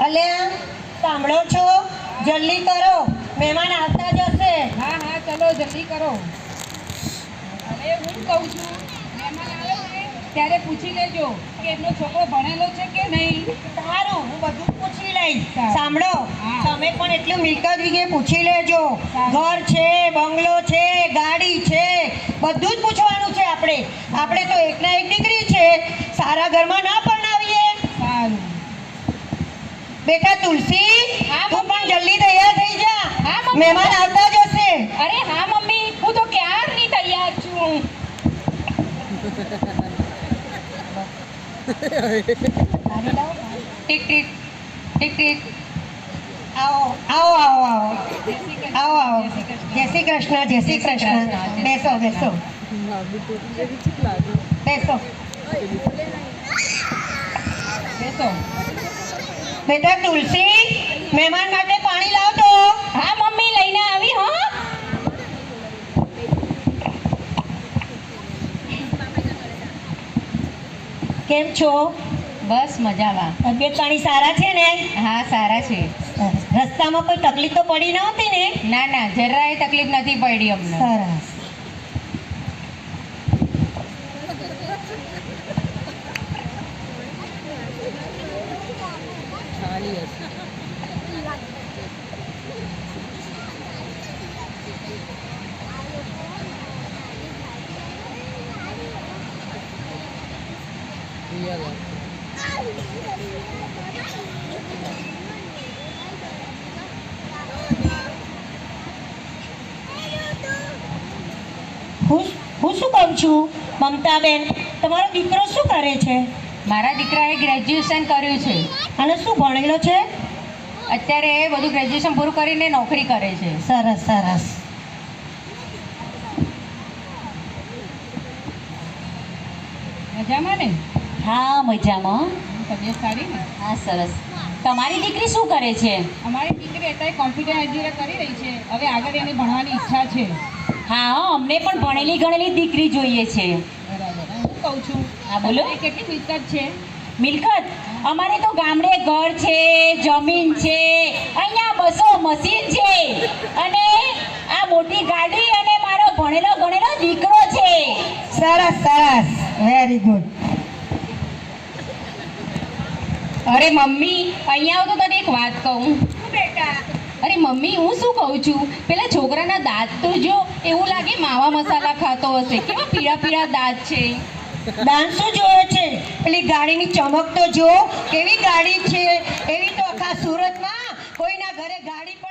અલ્યા સાંભળો છો? જલ્દી કરો, મહેમાન આવતા જશે. હા હા ચલો જલ્દી કરો. અરે હું કહું છું, મહેમાન આવે ને ત્યારે પૂછી લેજો કે એમનો છોકરો ભણેલો છે કે નહીં. સારું, હું બધું પૂછી લઈશ. સારું. સાંભળો, હા. તમે પણ એટલું મિલકત વિગે પૂછી લેજો. ઘર છે, બંગલો છે, ગાડી છે, બધું જ પૂછવાનું છે. આપણે તો એકના એક દીકરી છે, સારા ઘરમાં ના પરણાવીએ. સારું. બેટા તુલસી, હા, તું પણ જલ્દી તૈયાર થઈ જા. હા, મમ્મી. મહેમાન આવતા જશે. અરે હા મમ્મી, હું તો ક્યારની તૈયાર છું. Tick tick tick tick. આવો આવો આવો આવો આવો આવો. જય શ્રી કૃષ્ણ, જય શ્રી કૃષ્ણ. બેસો બેસો બેસો. બેસો. બેટા તુલસી, મહેમાન માટે પાણી લાવ તો. હા મમ્મી, લઈને આવી. હો. કેમ છો? બસ મજામાં. તબિયત પાણી સારા છે ને? હા સારા છે. રસ્તામાં કોઈ તકલીફ તો પડી નહોતી ને? ના ના, જરાય તકલીફ નથી પડી અમને. સરસ. હું શું કહું છું મમતાબેન, તમારો દીકરો શું કરે છે? મારા દીકરાએ ગ્રેજ્યુએશન કર્યું છે. અને શું ભણેલો છે? અત્યારે એ બધું ગ્રેજ્યુએશન પૂરું કરીને નોકરી કરે છે. સરસ સરસ. મજામાં ને? હા મજામાં. તબિયત સારી ને? હા સરસ. તમારી દીકરી શું કરે છે? અમારી દીકરી અત્યારે કોમ્પ્યુટર એન્જિનિયર કરી રહી છે. હવે આગળ એને ભણવાની ઈચ્છા છે. હા અમને પણ ભણેલી ગણેલી દીકરી જોઈએ છે. બરાબર. હું કહું છું, હા બોલો. તમારી કેટલી મિલકત છે? મિલકત અમારે તો ગામડે ઘર છે, જમીન છે, અહીંયા બસો મશીન છે, અને આ મોટી ગાડી, અને મારો ભણેલો ગણેલો દીકરો છે. સરસ સરસ, વેરી ગુડ. અરે મમ્મી, અહીંયા આવો તો તને એક વાત કહું. બેટા અરે મમ્મી, હું શું કહું છું, પેલા છોકરાના દાંત તો જો, એવું લાગે માવા મસાલા ખાતો હશે. કેવા પીળા પીળા દાંત છે. દાંત શું જોયો છે? પેલી ગાડીની ચમક તો જો, કેવી ગાડી છે. એવી તો આખા સુરતમાં કોઈના ઘરે ગાડી પણ